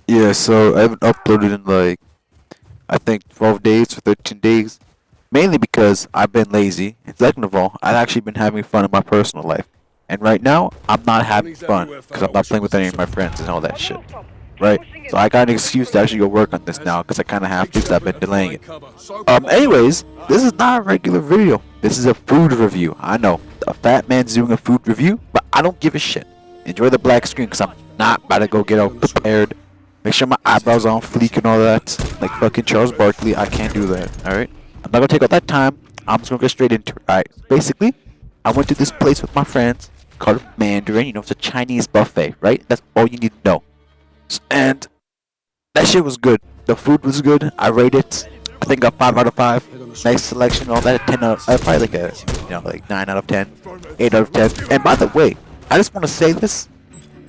Yeah, so I haven't uploaded in like I think 12 days or 13 days. Mainly because I've been lazy. And second of all, I've actually been having fun in my personal life. And right now, I'm not having Warnings fun everywhere, because I'm fella. not What's your playing with any of my position? friends and all that On the shit. rooftop. Right? Pushing So it. I got an excuse to actually go work on this As now because I kind of have take to because I've shelter been and delaying find it. cover. Sober them up. Anyways, this is not a regular video. This is a food review. I know a fat man's doing a food review, but I don't give a shit. Enjoy the black screen because I'm not about to go get all prepared. Make sure my eyebrows are on fleek and all that. Like fucking Charles Barkley, I can't do that. All right, I'm not gonna take all that time. I'm just gonna get straight into it. All right. Basically, I went to this place with my friends called Mandarin. You know, it's a Chinese buffet, right? That's all you need to know. And that shit was good. The food was good. I rate it. I think a 5 out of 5. Head on the Nice street. selection, all that. 10 out. Probably like a like 9 out of 10, 8 out of 10. And by the way, I just want to say this.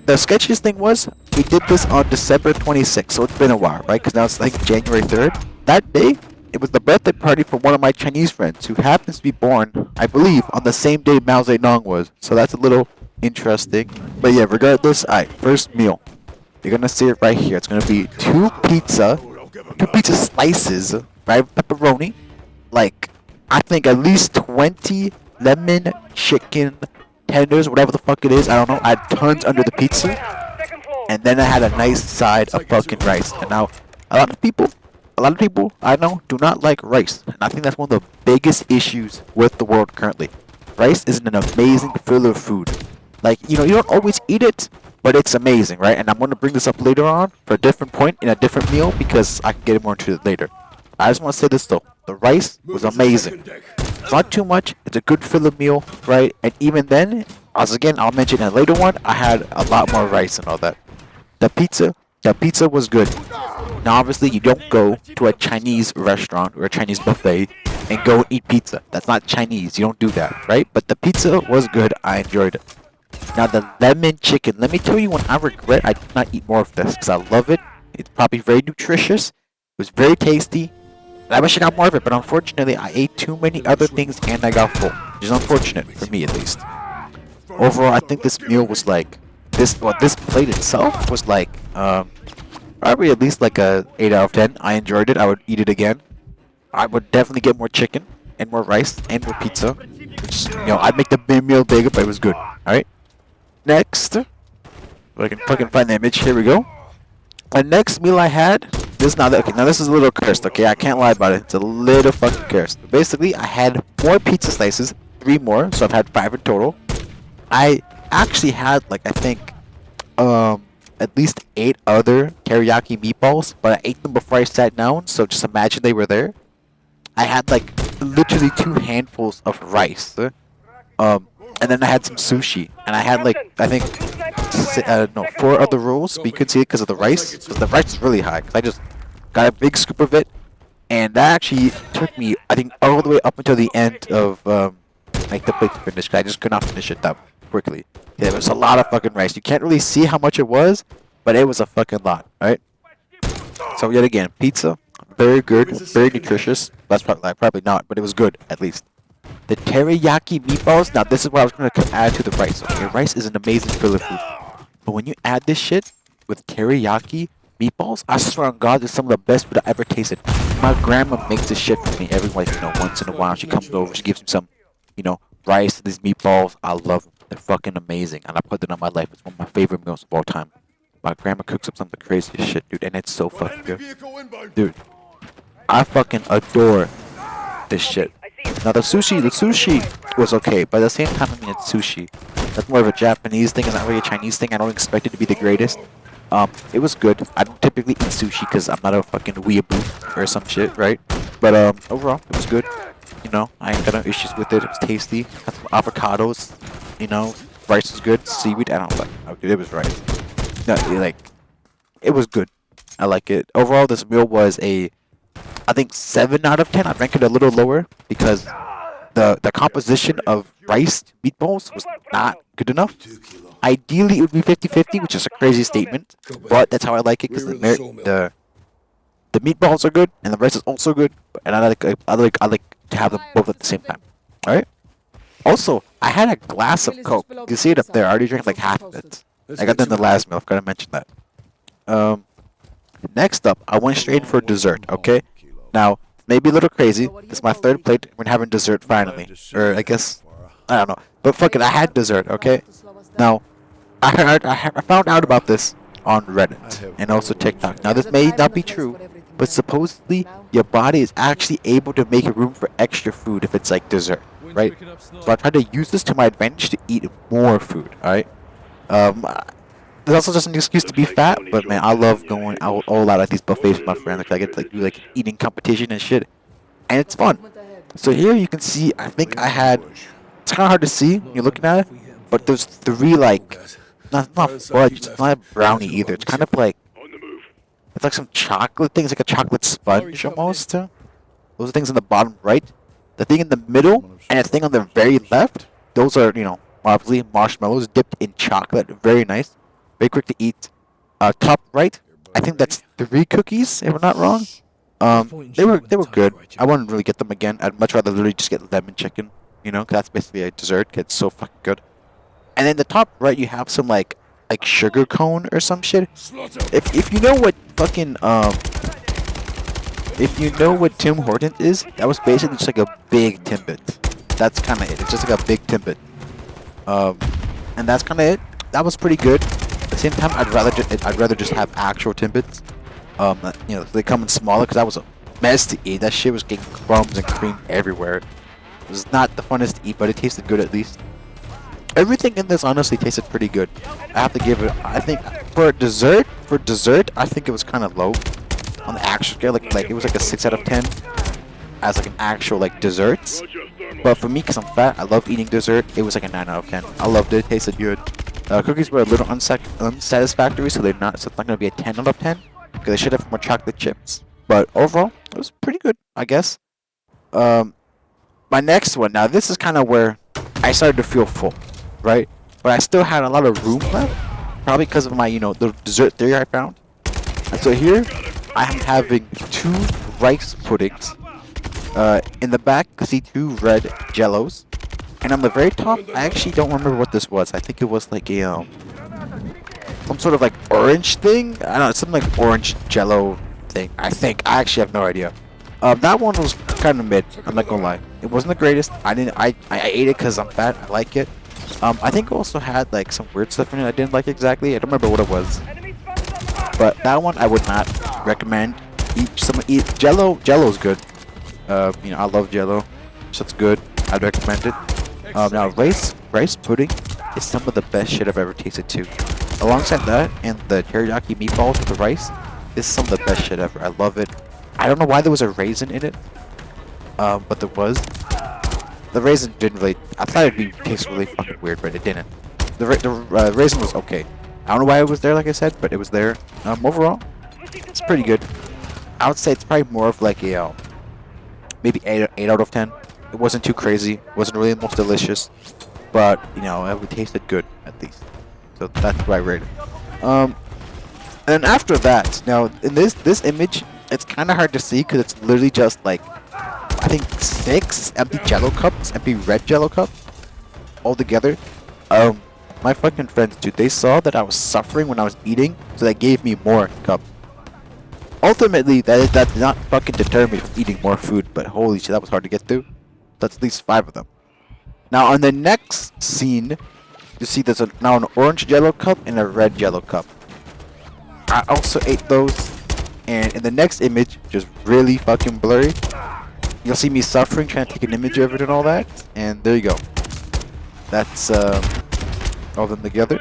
The sketchiest thing was we did this on December 26th, so it's been a while, right? Because now it's like January 3rd. That day, it was the birthday party for one of my Chinese friends who happens to be born, I believe, on the same day Mao Zedong was. So that's a little interesting. But yeah, regardless, alright, first meal. You're gonna see it right here. It's gonna be two pizza slices, right? Pepperoni, like I think at least 20 lemon chicken tenders, whatever the fuck it is. I don't know. I had tons under the pizza, Second floor. and then I had a nice side of fucking rice. And now, a lot of people, a lot of people I know do not like rice, and I think that's one of the biggest issues with the world currently. Rice is an amazing filler food. Like you know, you don't always eat it, but it's amazing, right? And I'm gonna bring this up later on for a different point in a different meal because I can get more into it later. I just want to say this though: the rice was Moving to amazing. second deck. It's not too much. It's a good filler meal, right? And even then, as again, I'll mention in a later one, I had a lot more rice and all that. The pizza was good. Now, obviously, you don't go to a Chinese restaurant or a Chinese buffet and go and eat pizza. That's not Chinese. You don't do that, right? But the pizza was good. I enjoyed it. Now, the lemon chicken. Let me tell you when I regret I did not eat more of this because I love it. It's probably very nutritious. It was very tasty. I wish I got more of it, but unfortunately, I ate too many other things and I got full. Which is unfortunate for me, at least. Overall, I think this meal was like this plate itself was like probably at least like a 8 out of 10. I enjoyed it. I would eat it again. I would definitely get more chicken and more rice and more pizza. Which I'd make the meal bigger, but it was good. All right. Next, if I can fucking find the image. Here we go. The next meal I had, this now okay, now this is a little cursed, okay? I can't lie about it. It's a little fucking cursed. Basically, I had more pizza slices, 3 more, so I've had 5 in total. I actually had like I think at least 8 other teriyaki meatballs, but I ate them before I sat down, so just imagine they were there. I had like literally 2 handfuls of rice. And then I had some sushi, and I had like I think no 4 other rolls, but you could see it because of the rice. Because the rice is really high. Cause I just got a big scoop of it, and that actually took me I think all the way up until the end of like the plate to finish. 'Cause I just could not finish it that quickly. Yeah, it was a lot of fucking rice. You can't really see how much it was, but it was a fucking lot. Right. So yet again, pizza, very good, very nutritious. That's probably not, but it was good at least. The teriyaki meatballs. Now this is what I was gonna add to the rice. Okay, rice is an amazing filler food, but when you add this shit with teriyaki meatballs, I swear on God, it's some of the best food I ever tasted. My grandma makes this shit for me every like once in a while. She comes over, she gives me some, rice. These meatballs, I love them. They're fucking amazing, and I put them on my life. It's one of my favorite meals of all time. My grandma cooks up some of the craziest shit, dude, and it's so fucking Enemy good. vehicle inbound. Dude, I fucking adore this shit. Now the sushi was okay, but at the same time, I mean it's sushi. That's more of a Japanese thing. It's not really a Chinese thing. I don't expect it to be the greatest. It was good. I don't typically eat sushi because I'm not a fucking weeaboo or some shit, right? But overall, it was good. I ain't got no issues with it. It was tasty. Had some avocados. Rice was good. Seaweed, I don't like. Okay, it was rice. No, it was good. I like it. Overall, this meal was I think 7 out of 10. I rank it a little lower because the composition of rice meatballs was not good enough. Ideally, it would be 50-50, which is a crazy statement, but that's how I like it because the meatballs are good and the rice is also good, and I like to have them both at the same time. All right. Also, I had a glass of Coke. You can see it up there. I already drank like half of it. I got that in the last meal. I forgot to mention that. Um, Next up, I went straight for dessert, okay? Now, maybe a little crazy. This is my third plate. We're having dessert finally. Or I guess, I don't know. But fuck it, I had dessert, okay? Now, I found out about this on Reddit and also TikTok. Now, this may not be true, but supposedly your body is actually able to make room for extra food if it's like dessert, right? So I tried to use this to my advantage to eat more food, alright? It's also just an excuse to be fat, but man, I love going out all out at these buffets with my friends. Like I get to like do like eating competition and shit, and it's fun. So here you can see, I think I had. It's kind of hard to see when you're looking at it, but there's three like, not fudge, it's not a brownie either. It's kind of like, it's like some chocolate thing. It's like a chocolate sponge almost. Those are things in the bottom right. The thing in the middle and the thing on the very left. Those are, you know, obviously marshmallows dipped in chocolate. Very nice. Very quick to eat. Top right, I think that's 3 cookies, if I'm not wrong. They were good. I wouldn't really get them again. I'd much rather literally just get lemon chicken, you know, 'cause that's basically a dessert. It's so fucking good. And then the top right, you have some like sugar cone or some shit. If you know what fucking if you know what Tim Hortons is, that was basically just like a big Timbit. That's kind of it. It's just like a big Timbit. And that's kind of it. That was pretty good. At the same time, I'd rather just have actual Timbits. You know, they come in smaller because that was a mess to eat. That shit was getting crumbs and cream everywhere. It was not the funnest to eat, but it tasted good at least. Everything in this honestly tasted pretty good. I have to give it. I think for dessert, I think it was kind of low on the actual scale. Like it was like a 6 out of 10 as like an actual like desserts. But for me, because I'm fat, I love eating dessert. It was like a 9 out of 10. I loved it. It tasted good. Cookies were a little unsatisfactory, so it's not gonna be a 10 out of 10 because they should have more chocolate chips. But overall, it was pretty good, I guess. My next one. Now this is kind of where I started to feel full, right? But I still had a lot of room left, probably because of my, you know, the dessert theory I found. And so here, I am having 2 rice puddings. In the back, you see 2 red jellos. And on the very top, I actually don't remember what this was. I think it was like a, some sort of like orange thing. I don't know, something like orange jello thing. I think. I actually have no idea. That one was kind of mid. I'm not gonna lie. It wasn't the greatest. I ate it because I'm fat. I like it. I think it also had like some weird stuff in it I didn't like exactly. I don't remember what it was. But that one I would not recommend. Eat jello. Jello's good. You know, I love jello, so it's good. I'd recommend it. Now rice pudding is some of the best shit I've ever tasted too. Alongside that and the teriyaki meatballs with the rice, this is some of the best shit ever. I love it. I don't know why there was a raisin in it, but there was. The raisin didn't really. I thought it'd taste really fucking weird, but it didn't. The raisin was okay. I don't know why it was there, like I said, but it was there. Overall, it's pretty good. I would say it's probably more of like a maybe 8 out of 10. It wasn't too crazy. It wasn't really the most delicious, but you know, it tasted good at least. So that's what I rated. And then after that, now in this image, it's kind of hard to see because it's literally just like I think 6 empty Jello cups, empty red Jello cups, all together. My fucking friends, dude, they saw that I was suffering when I was eating, so they gave me more cups. Ultimately, that did not fucking deter me from eating more food, but holy shit, that was hard to get through. That's at least 5 of them. Now, on the next scene, you see there's now an orange Jello cup and a red Jello cup. I also ate those, and in the next image, just really fucking blurry, you'll see me suffering, trying to take an image of it and all that, and there you go. That's all of them together.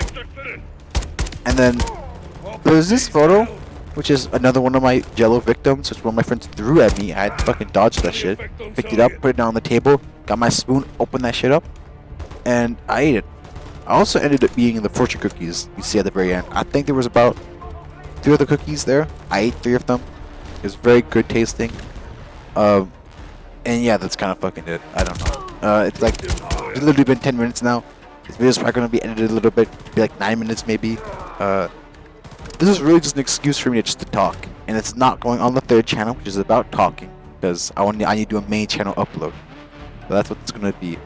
And then there's this photo, which is another one of my Jello victims, which one of my friends threw at me. I had to fucking dodge that shit. Picked it up, put it down on the table, got my spoon, opened that shit up, and I ate it. I also ended up eating the fortune cookies you see at the very end. I think there was about 3 other cookies there. I ate 3 of them. It was very good tasting. And yeah, that's kind of fucking it. I don't know. It's like, it's literally been 10 minutes now. This video's probably going to be edited a little bit. Be like 9 minutes maybe. This is really just an excuse for me just to talk. And it's not going on the 3rd channel, which is about talking. Because I need to do a main channel upload. So that's what it's going to be.